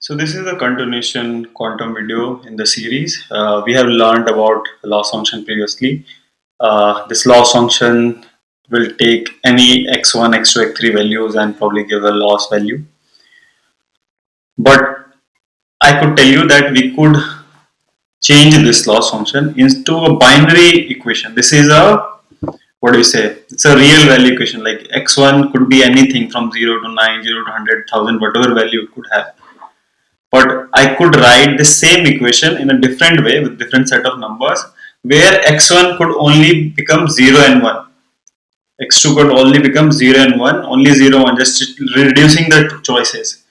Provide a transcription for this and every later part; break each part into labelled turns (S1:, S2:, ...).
S1: So this is a continuation quantum video in the series. We have learned about loss function previously. This loss function will take any x1, x2, x3 values and probably give a loss value. But I could tell you that we could change this loss function into a binary equation. This is a, what do you say? It's a real value equation. Like x1 could be anything from 0 to 9, 0 to 100, 1000, whatever value it could have. But I could write the same equation in a different way with different set of numbers where x1 could only become 0 and 1. x2 could only become 0 and 1, only 0, 1, just reducing the choices.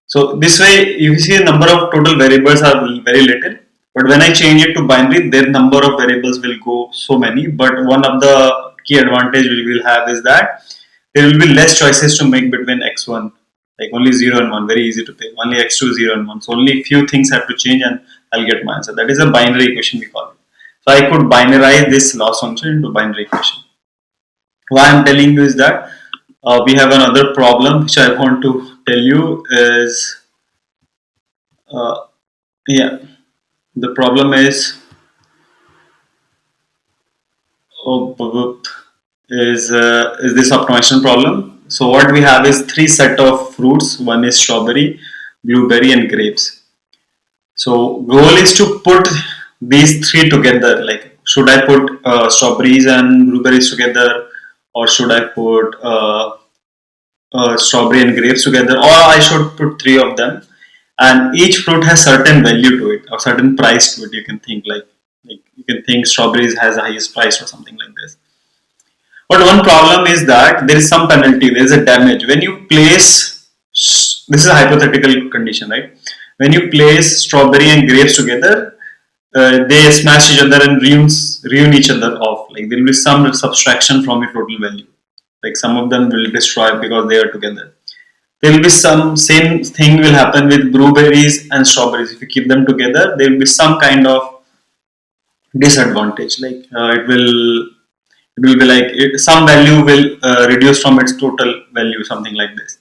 S1: So this way you see the number of total variables are very little, but when I change it to binary, their number of variables will go so many. But one of the key advantage we will have is that there will be less choices to make between x1, like only 0 and 1, very easy to pick. Only x2, 0 and 1. So only few things have to change and I'll get my answer. That is a binary equation we call it. So I could binarize this loss function into binary equation. Why I'm telling you is that we have another problem which I want to tell you is, the problem is, is this optimization problem. So what we have is three set of fruits. One is strawberry, blueberry and grapes. So goal is to put these three together. Like, should I put strawberries and blueberries together, or should I put strawberry and grapes together, or I should put three of them, and each fruit has certain value to it or certain price to it. You can think like you can think strawberries has the highest price or something like this. But one problem is that there is some penalty, there is a damage. When you place, this is a hypothetical condition, right? When you place strawberry and grapes together, they smash each other and ruin each other off. Like there will be some subtraction from your total value. Like some of them will destroy because they are together. There will be some same thing will happen with blueberries and strawberries. If you keep them together, there will be some kind of disadvantage. Like it will be like some value will reduce from its total value, something like this.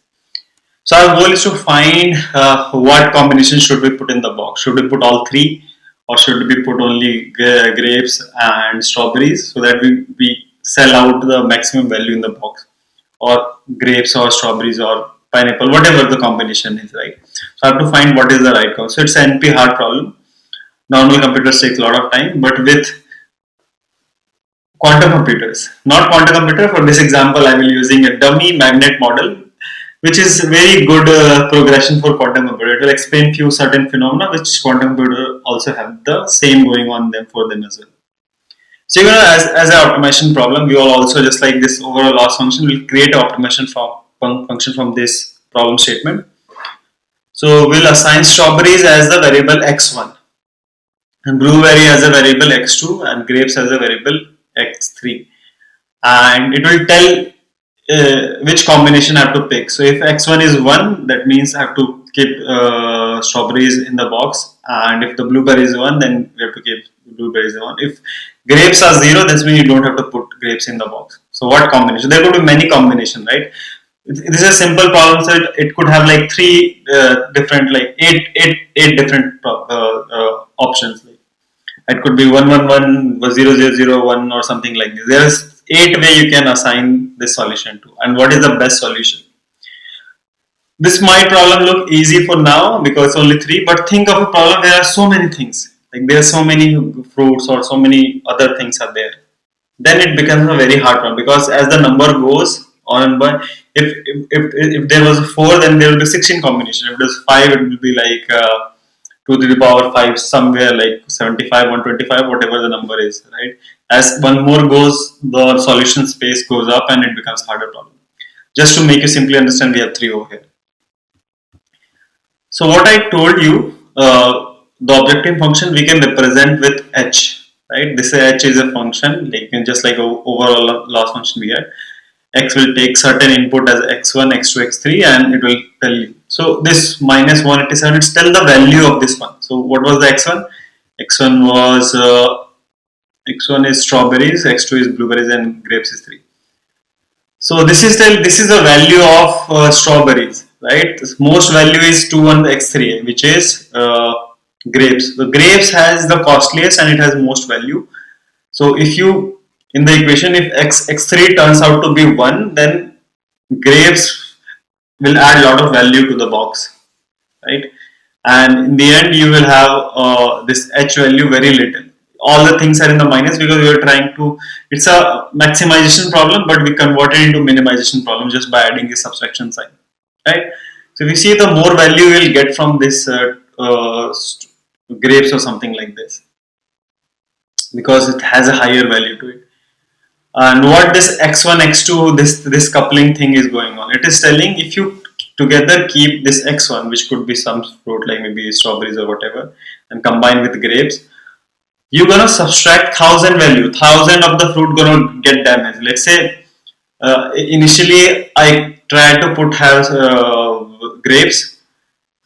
S1: So our goal is to find what combination should we put in the box. Should we put all three, or should we put only grapes and strawberries, so that we sell out the maximum value in the box, or grapes or strawberries or pineapple, whatever the combination is, right? So I have to find what is the right combination. So it's an NP hard problem. Normal computers take a lot of time, but with quantum computers, not quantum computer, for this example I will using a dummy magnet model, which is very good progression for quantum computer. It will explain few certain phenomena which quantum computer also have the same going on them for them as well. So as an optimization problem, we will also, just like this overall loss function, will create an optimization function from this problem statement. So we'll assign strawberries as the variable x1, and blueberry as a variable x2, and grapes as a variable x3, and it will tell which combination I have to pick. So if x1 is 1, that means I have to keep strawberries in the box, and if the blueberry is 1, then we have to keep blueberries in 1. If grapes are 0, that means you don't have to put grapes in the box. So what combination? There could be many combinations, right? This is a simple problem, so it could have like three different, like eight different options. Like it could be 111, 0001 or something like this. There is 8 way you can assign this solution to, and what is the best solution. This might problem look easy for now because only 3, but think of a problem there are so many things. Like there are so many fruits or so many other things are there. Then it becomes a very hard problem, because as the number goes on and by, if there was a 4, then there will be 16 combination. If it was 5, it will be like 2 to the power 5, somewhere like 75, 125, whatever the number is, right? As one more goes, the solution space goes up and it becomes harder problem. Just to make you simply understand, we have 3 over here. So what I told you, the objective function we can represent with h, right? This h is a function, like just like overall loss function we had. X will take certain input as x1, x2, x3, and it will tell you. So this minus 187, it's tell the value of this one. So what was the x1? X1 was x1 is strawberries, x2 is blueberries, and grapes is 3. So this is the value of strawberries. right? Most value is 2 on the x3, which is grapes. The grapes has the costliest and it has most value. So if you, in the equation, if x3 turns out to be 1, then grapes will add a lot of value to the box, right? And in the end you will have this h value very little. All the things are in the minus because we are trying to, it's a maximization problem, but we convert it into minimization problem just by adding the subtraction sign, right? So if you see, the more value you will get from this grapes or something like this, because it has a higher value to it. And what this x1 x2, this coupling thing is going on, it is telling if you together keep this x1, which could be some fruit like maybe strawberries or whatever, and combine with grapes, you're gonna subtract 1000 value, 1000 of the fruit gonna get damaged. Let's say initially I tried to put have grapes,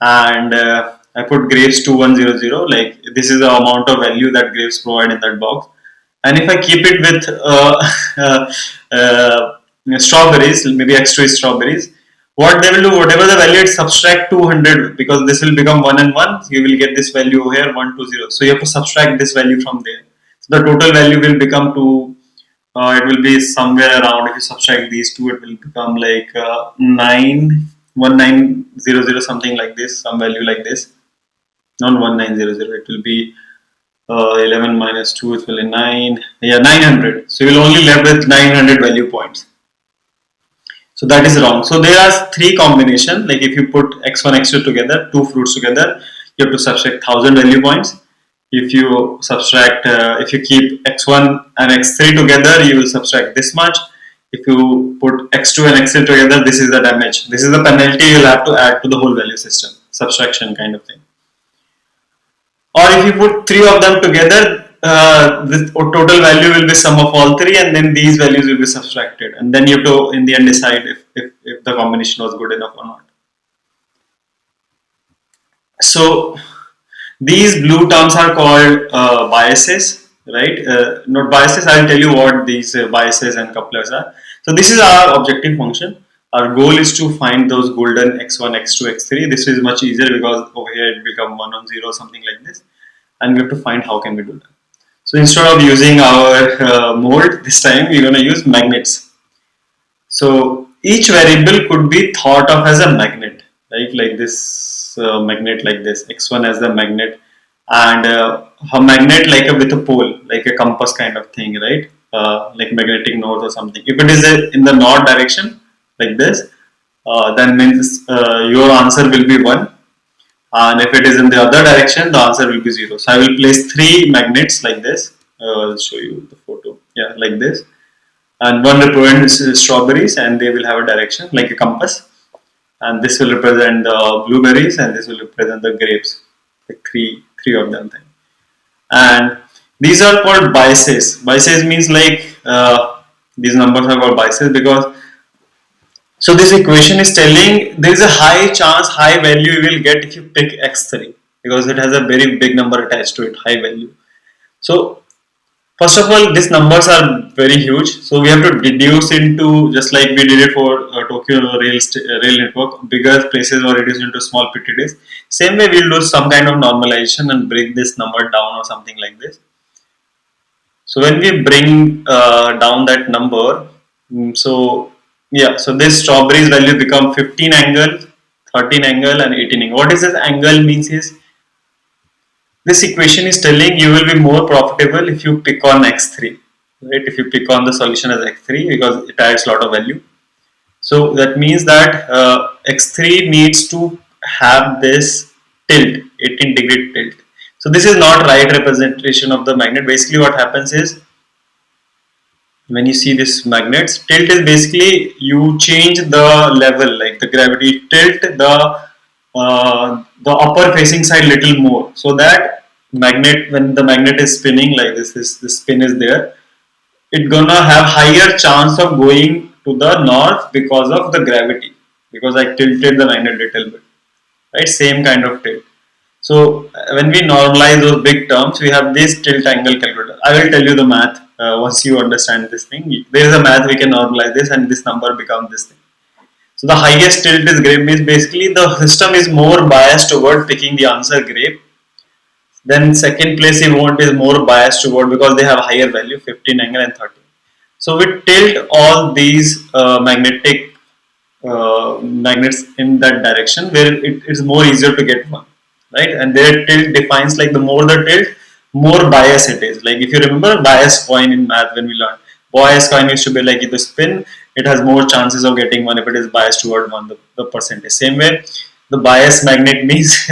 S1: and I put grapes 2100, like this is the amount of value that grapes provide in that box. And if I keep it with strawberries, maybe extra strawberries, what they will do, whatever the value, it subtract 200, because this will become 1 and 1, you will get this value over here 120. So you have to subtract this value from there. So the total value will become 2. It will be somewhere around, if you subtract these two, it will become like 1900, something like this, some value like this. Not 1900, it will be 11 minus 2, it will be 9, yeah, 900. So you will only left with 900 value points. So that is wrong. So there are 3 combinations, like if you put x1 x2 together, 2 fruits together, you have to subtract 1000 value points. If you subtract, if you keep x1 and x3 together, you will subtract this much. If you put x2 and x3 together, this is the damage, this is the penalty you will have to add to the whole value system, subtraction kind of thing. Or if you put 3 of them together, the total value will be sum of all 3, and then these values will be subtracted, and then you have to in the end decide if the combination was good enough or not. So these blue terms are called biases, right? Not biases, I will tell you what these biases and couplers are. So this is our objective function. Our goal is to find those golden x1, x2, x3. This is much easier because over here it become 1 on 0, something like this, and we have to find how can we do that. So instead of using our mold, this time we're going to use magnets. So each variable could be thought of as a magnet, right? Like this magnet, like this, x1 as the magnet, and a magnet like with a pole, like a compass kind of thing, right? Like magnetic north or something. If it is in the north direction, like this, then means your answer will be 1. And if it is in the other direction, the answer will be 0. So I will place 3 magnets like this. I'll show you the photo. Yeah, like this. And one represents strawberries, and they will have a direction like a compass. And this will represent the blueberries, and this will represent the grapes. Like three of them. And these are called biases. Biases means like these numbers are called biases because. So this equation is telling there is a high chance, high value you will get if you pick x3, because it has a very big number attached to it, high value. So first of all, these numbers are very huge. So we have to deduce into, just like we did it for Tokyo rail network, bigger places were reduced into small PTDs. Same way we'll do some kind of normalization and bring this number down or something like this. So when we bring down that number, so this strawberries value become 15 angle, 13 angle and 18 angle. What is this angle means is, this equation is telling you will be more profitable if you pick on x3, right? If you pick on the solution as x3, because it adds a lot of value. So that means that x3 needs to have this tilt, 18-degree tilt. So this is not right representation of the magnet. Basically what happens is, when you see this magnets, tilt is basically you change the level, like the gravity, tilt the upper facing side little more, so that magnet, when the magnet is spinning like this spin is there, it's gonna have higher chance of going to the north because of the gravity, because I tilted the magnet little bit, right? Same kind of tilt. So when we normalize those big terms, we have this tilt angle calculator. I will tell you the math once you understand this thing. There is a math, we can normalize this and this number becomes this thing. So the highest tilt is grape means basically the system is more biased toward picking the answer grape. Then second place you want is more biased toward because they have higher value 15 angle and 30. So we tilt all these magnets in that direction where it is more easier to get one, right? And their tilt defines like the more the tilt, more bias it is. Like if you remember bias coin in math when we learned, bias coin used to be like if the spin, it has more chances of getting one if it is biased toward one, the percentage. Same way, the bias magnet means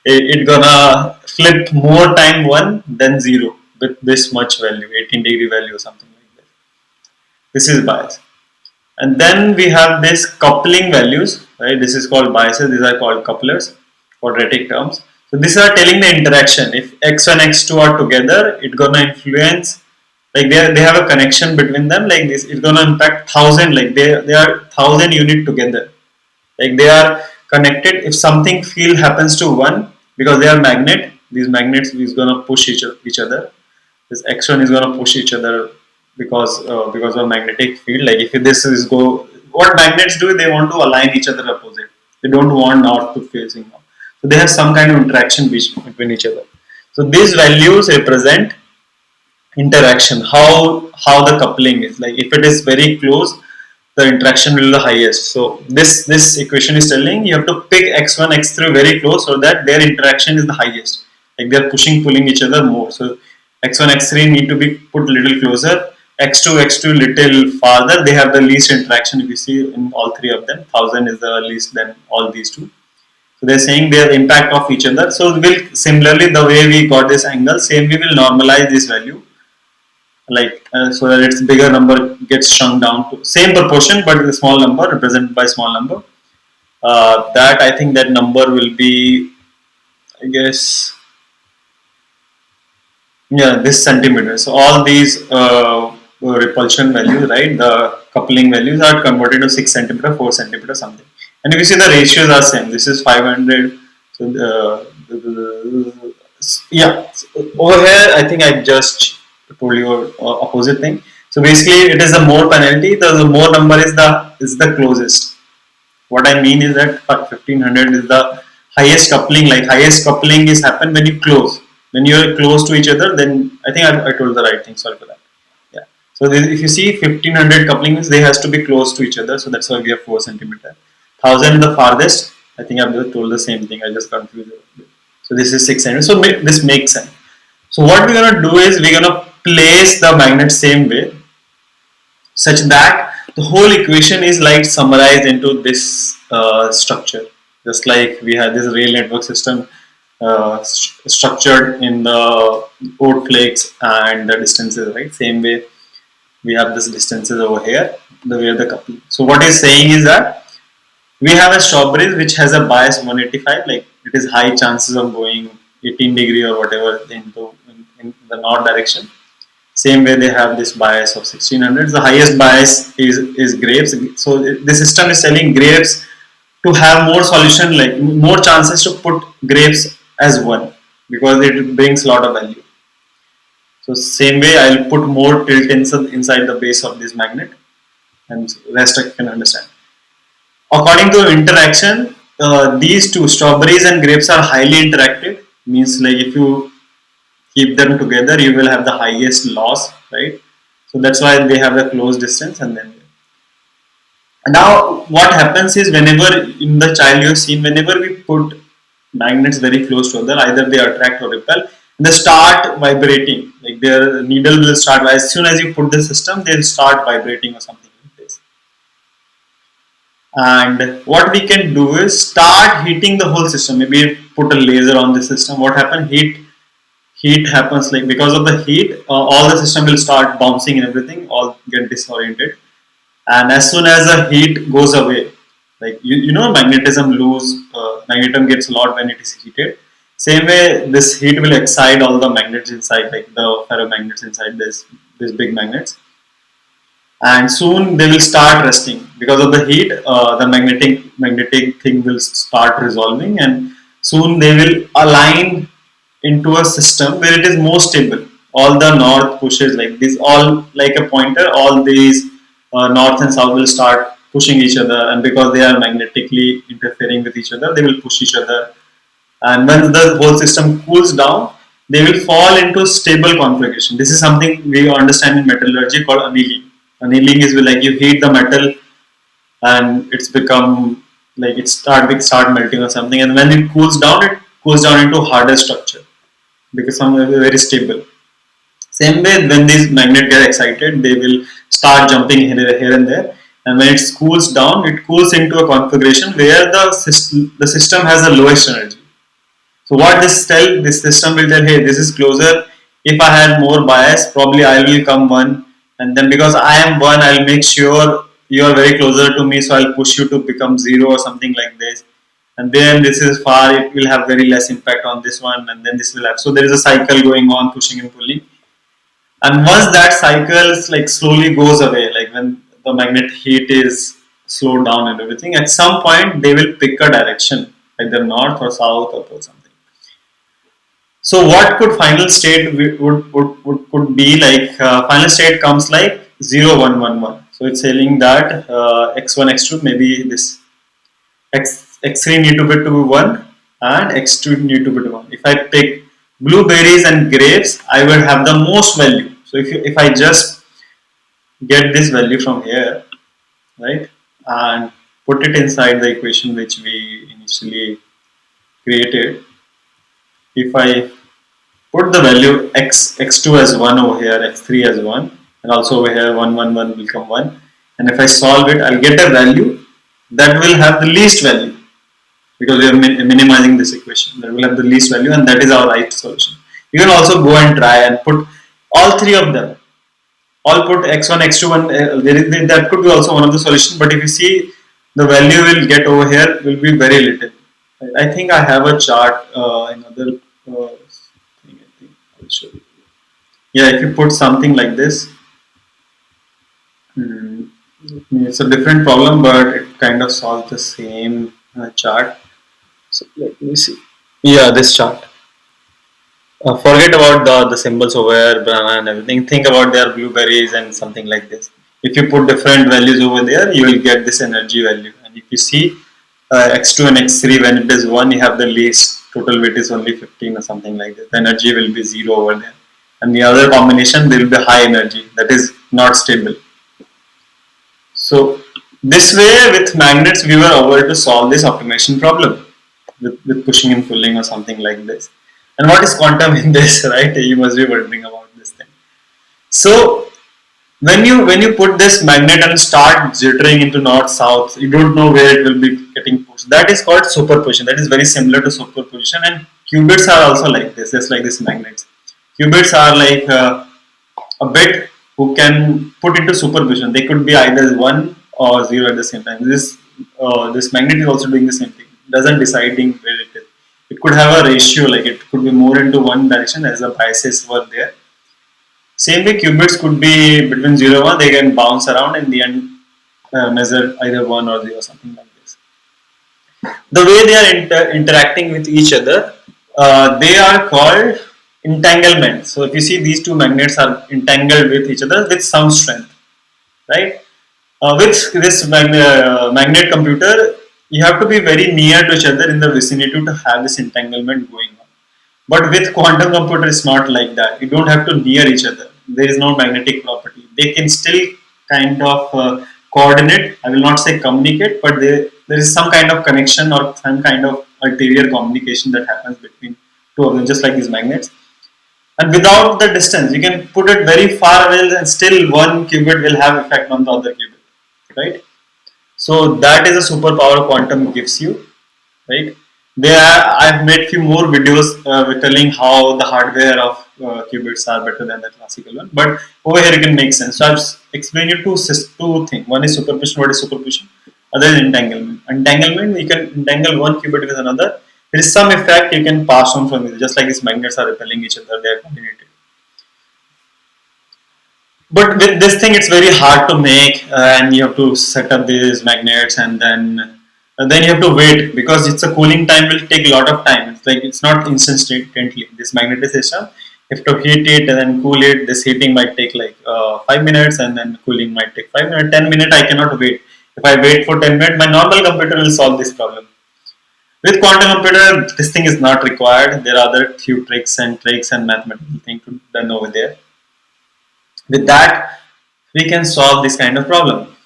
S1: it gonna flip more time one than zero with this much value, 18-degree value or something like that. This is bias. And then we have this coupling values, right? This is called biases, these are called couplers, quadratic terms. So these are telling the interaction. If x1, x2 are together, it's gonna influence, like they have a connection between them like this, it's gonna impact 1000, like they are 1000 unit together. Like they are connected. If something field happens to one, because they are magnet, these magnets is gonna push each other. This x1 is gonna push each other because of magnetic field. Like if this is go, what magnets do, they want to align each other opposite. They don't want north to facing north. So they have some kind of interaction between each other. So these values represent interaction, how the coupling is. Like if it is very close, the interaction will be the highest. So this equation is telling you have to pick x1, x3 very close so that their interaction is the highest. Like they are pulling each other more. So x1, x3 need to be put little closer. X2, x2 little farther. They have the least interaction. If you see in all three of them, 1000 is the least than all these two. So they're saying their impact of each other. So we'll similarly the way we got this angle, same we will normalize this value, like so that its bigger number gets shrunk down to same proportion, but the small number represented by small number. That I think that number will be, I guess, yeah, this centimeter. So all these repulsion values, right? The coupling values are converted to 6 centimeter, 4 centimeter, something. And if you see the ratios are same. This is 500. So yeah, so over here I think I just told you opposite thing. So basically, it is the more penalty, the more number is the closest. What I mean is that 1500 is the highest coupling. Like highest coupling is happen when you close. When you are close to each other, then I think I told the right thing. Sorry for that. Yeah. So if you see 1500 coupling means they has to be close to each other. So that's why we have 4 centimeter. 1000 is the farthest. I think I've just told the same thing. I just confused it. So this is 6 centimeters. So this makes sense. So what we're gonna do is we're gonna place the magnet same way, such that the whole equation is like summarized into this structure. Just like we have this rail network system structured in the oat flakes and the distances, right? Same way we have this distances over here, the way of the coupling. So what he's saying is that we have a strawberry which has a bias 185, like it is high chances of going 18-degree or whatever into in the north direction. Same way they have this bias of 1600. The highest bias is grapes. So the system is telling grapes to have more solution, like more chances to put grapes as one because it brings a lot of value. So same way I'll put more tilt inside the base of this magnet, and rest I can understand. According to interaction, these two strawberries and grapes are highly interactive. Means like if you keep them together, you will have the highest loss, right? So that's why they have the close distance. And then now what happens is whenever in the child you have seen, whenever we put magnets very close to other, either they attract or repel, they start vibrating. Like their needle will start, as soon as you put the system, they'll start vibrating or something like this. And what we can do is start heating the whole system. Maybe put a laser on the system. What happens? Heat happens, like because of the heat, all the system will start bouncing and everything, all get disoriented. And as soon as the heat goes away, like you know magnetism magnetism gets a lot when it is heated. Same way this heat will excite all the magnets inside, like the ferromagnets inside this big magnets, and soon they will start resting because of the heat. The magnetic thing will start resolving, and soon they will align into a system where it is more stable. All the north pushes like this, all like a pointer, all these north and south will start pushing each other, and because they are magnetically interfering with each other, they will push each other. And when the whole system cools down, they will fall into stable configuration. This is something we understand in metallurgy called annealing. Annealing is like you heat the metal and it's become like it start melting or something, and when it cools down into harder structure because some very stable. Same way, when these magnets get excited, they will start jumping here and there. And when it cools down, it cools into a configuration where the system has the lowest energy. So what this system will tell, hey, this is closer. If I had more bias, probably I will come one, and then because I am one, I'll make sure you are very closer to me, so I'll push you to become zero or something like this. And then this is far, it will have very less impact on this one, and then this will have. So there is a cycle going on, pushing and pulling. And once that cycle like slowly goes away, like when the magnet heat is slowed down and everything, at some point they will pick a direction, either north or south or something. So what could final state could be like? Final state comes like 0, 1, 1, 1. So it's saying that x1, x2, maybe this x3 need to be 1 and x2 need to be 1. If I pick blueberries and grapes, I will have the most value. So if I just get this value from here, right, and put it inside the equation which we initially created, if I put the value x2 as 1 over here, x3 as 1, and also over here 1, 1, 1 will come 1, and if I solve it, I'll get a value that will have the least value, because we are minimizing this equation. That will have the least value, and that is our right solution. You can also go and try and put all three of them. All put x1, x2, and that could be also one of the solutions. But if you see, the value will get over here will be very little. I think I have a chart. Another thing. I think I'll show you. Yeah, if you put something like this, it's a different problem, but it kind of solves the same chart. So let me see. Yeah, this chart. Forget about the symbols over here, banana and everything. Think about their blueberries and something like this. If you put different values over there, you will get this energy value. And if you see x2 and x3, when it is 1, you have the least. Total weight is only 15 or something like this. The energy will be 0 over there. And the other combination, there will be high energy. That is not stable. So this way, with magnets, we were able to solve this optimization problem with pushing and pulling or something like this. And what is quantum in this, right? You must be wondering about this thing. So when you put this magnet and start jittering into north south, you don't know where it will be getting pushed. That is called superposition. That is very similar to superposition, and qubits are also like this, just like these magnets. Qubits are like a bit who can put into superposition. They could be either 1 or 0 at the same time. This magnet is also doing the same thing. It doesn't deciding where it is. It could have a ratio, like it could be more into one direction as the biases were there. Same way, qubits could be between 0 and 1. They can bounce around and in the end measure either 1 or 0, something like this. The way they are interacting with each other, they are called entanglement. So if you see, these two magnets are entangled with each other with some strength, right? With this magnet computer, you have to be very near to each other in the vicinity to have this entanglement going on. But with quantum computer, it's not like that. You don't have to near each other. There is no magnetic property. They can still kind of coordinate. I will not say communicate, but there is some kind of connection or some kind of ulterior communication that happens between two of them, just like these magnets. And without the distance, you can put it very far away and still one qubit will have effect on the other qubit, right? So that is a superpower quantum gives you, right? I've made few more videos telling how the hardware of qubits are better than the classical one. But over here it can make sense. So I've explained you two things. One is superposition. What is superposition? Other is entanglement. Entanglement, you can entangle one qubit with another. There is some effect you can pass on from it. Just like these magnets are repelling each other, they are coordinated. But with this thing, it's very hard to make, and you have to set up these magnets, and then you have to wait because it's a cooling time will take a lot of time. It's like it's not instantly. This magnetization, you have to heat it and then cool it. This heating might take like 5 minutes, and then cooling might take 5 minutes. 10 minutes, I cannot wait. If I wait for 10 minutes, my normal computer will solve this problem. With quantum computer, this thing is not required. There are other few tricks and mathematical things to done over there. With that, we can solve this kind of problem.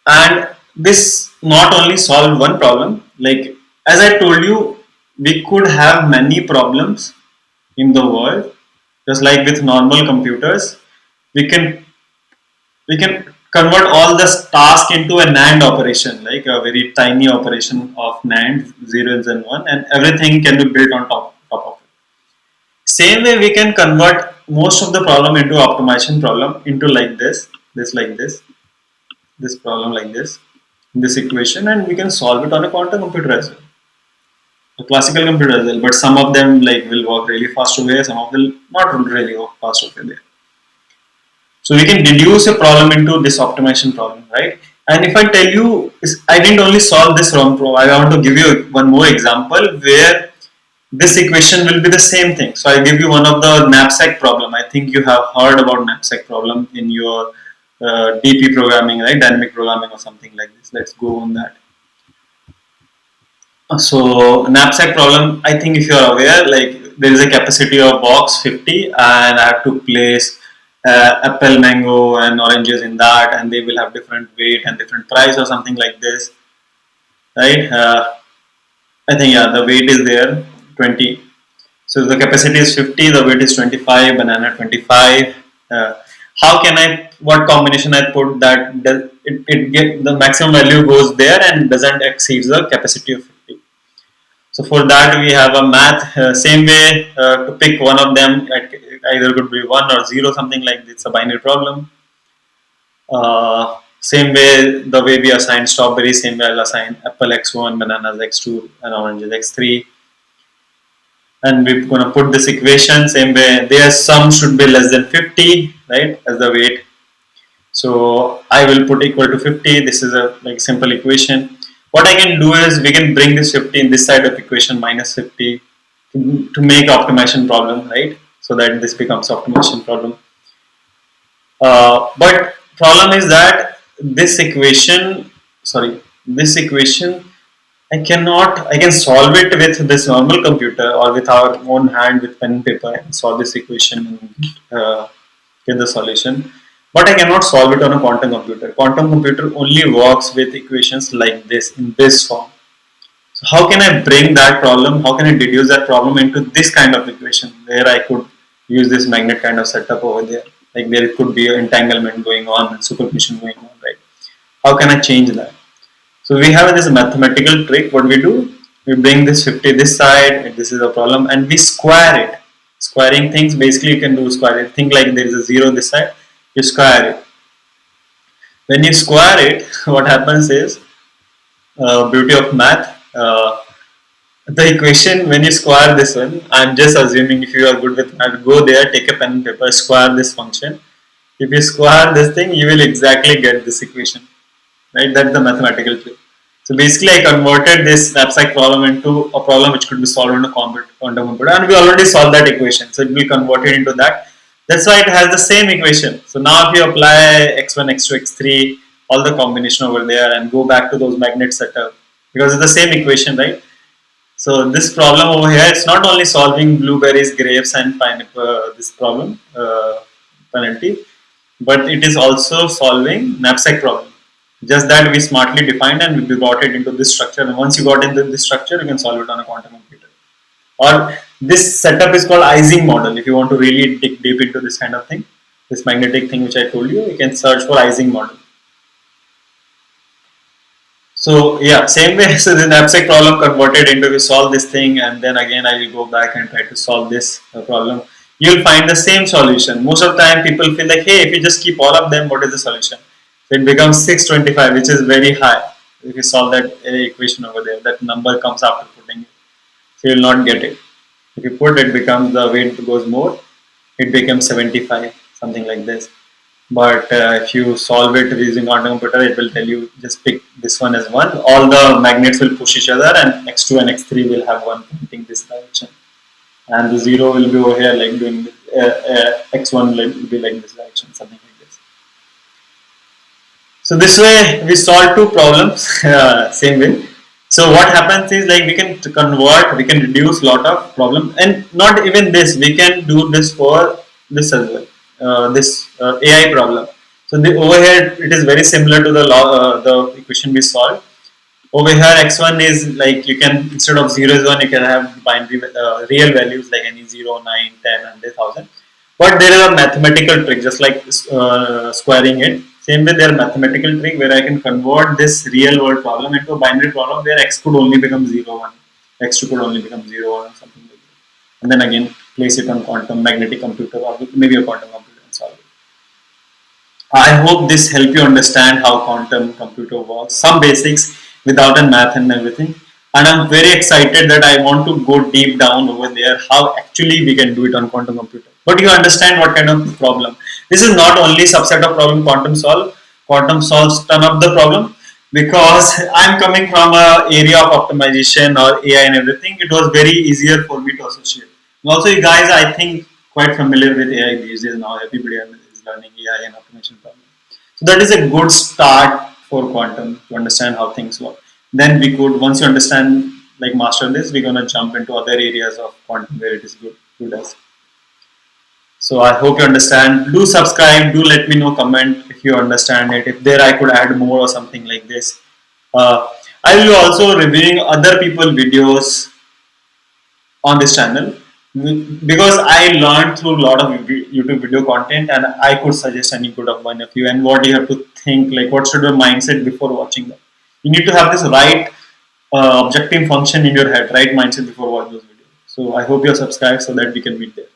S1: And this not only solve one problem, like as I told you, we could have many problems in the world. Just like with normal computers, we can we can convert all this task into a NAND operation, like a very tiny operation of NAND, zeros and one, and everything can be built on top of it. Same way, we can convert most of the problem into optimization problem into like this like this problem like this equation, and we can solve it on a quantum computer as well, a classical computer as well. But some of them like will work really fast away, some of them will not really work fast away there. So we can deduce a problem into this optimization problem, right? And if I tell you, I didn't only solve this wrong problem. I want to give you one more example where this equation will be the same thing. So I give you one of the knapsack problem. I think you have heard about knapsack problem in your DP programming, right? Dynamic programming or something like this. Let's go on that. So knapsack problem, I think if you are aware, like there is a capacity of box 50 and I have to place apple, mango and oranges in that, and they will have different weight and different price or something like this, right? I think yeah, the weight is there 20. So the capacity is 50, the weight is 25, banana 25. How can I, what combination I put that it get the maximum value goes there and doesn't exceed the capacity of 50. So for that we have a math, same way to pick one of them, either could be 1 or 0, something like this, a binary problem. Same way, the way we assign strawberry, same way I'll assign apple x1, bananas x2 and oranges x3. And we're going to put this equation, same way their sum should be less than 50, right, as the weight. So I will put equal to 50. This is a like simple equation. What I can do is we can bring this 50 in this side of equation minus 50 to make optimization problem, right? So that this becomes optimization problem. But problem is that this equation, I can solve it with this normal computer or with our own hand with pen and paper and solve this equation and get the solution. But I cannot solve it on a quantum computer. Quantum computer only works with equations like this, in this form. So how can I bring that problem, how can I deduce that problem into this kind of equation where I could use this magnet kind of setup over there? Like there could be an entanglement going on and superposition going on, right? How can I change that? So we have this mathematical trick. What we do, we bring this 50 this side, and this is a problem, and we square it. Squaring things, basically you can do square it. Think like there is a 0 this side, you square it. When you square it, what happens is, beauty of math, the equation, when you square this one, I'm just assuming if you are good with math, go there, take a pen and paper, square this function. If you square this thing, you will exactly get this equation, right? That's the mathematical trick. So basically I converted this knapsack problem into a problem which could be solved on a quantum computer, and we already solved that equation, so it will be converted into that. That's why it has the same equation. So now if you apply x1, x2, x3, all the combination over there and go back to those magnet setup, because it's the same equation, right? So this problem over here, it's not only solving blueberries, grapes and pineapple, this problem, penalty, but it is also solving knapsack problem. Just that we smartly defined and we brought it into this structure, and once you got into this structure, you can solve it on a quantum computer. Or this setup is called Ising model. If you want to really dig deep into this kind of thing, this magnetic thing which I told you, you can search for Ising model. So yeah, same way, so the knapsack problem converted into, we solve this thing, and then again I will go back and try to solve this problem. You'll find the same solution. Most of the time people feel like, hey, if you just keep all of them, what is the solution? So it becomes 625, which is very high. If you solve that equation over there, that number comes after putting it. So you will not get it. If you put it, becomes the weight goes more, it becomes 75, something like this. But if you solve it using quantum computer, it will tell you just pick this one as 1. All the magnets will push each other, and x2 and x3 will have one pointing this direction, and the 0 will be over here like doing x1 will be like this direction, something like this. So this way we solve two problems same way. So what happens is like we can convert, we can reduce lot of problem, and not even this, we can do this for this as well. This AI problem. So the over here it is very similar to the law, the equation we solved. Over here x1 is like you can instead of 0 is 1 you can have binary real values like any 0, 9, 10, 100,000. But there is a mathematical trick just like squaring it. Same way there are mathematical trick where I can convert this real world problem into a binary problem where x could only become 0, 1, x2 could only become 0, 1 or something like that. And then again place it on quantum magnetic computer or maybe a quantum computer and solve it. I hope this help you understand how quantum computer works, some basics without a math and everything. And I'm very excited that I want to go deep down over there, how actually we can do it on quantum computer. But you understand what kind of problem. This is not only subset of problem quantum solves ton of the problem because I'm coming from a area of optimization or AI and everything. It was very easier for me to associate. And also, you guys, I think quite familiar with AI these days now. Everybody is learning AI and automation problem. So that is a good start for quantum to understand how things work. Then we could, once you understand, like master this, we're gonna jump into other areas of quantum where it is good as. So I hope you understand. Do subscribe. Do let me know, comment if you understand it. If there I could add more or something like this. Uh, I will also reviewing other people videos on this channel because I learned through a lot of YouTube video content and I could suggest any good of one of you and what you have to think, like what should your mindset before watching them. You need to have this right objective function in your head, right mindset before watching those videos. So I hope you're subscribed so that we can meet there.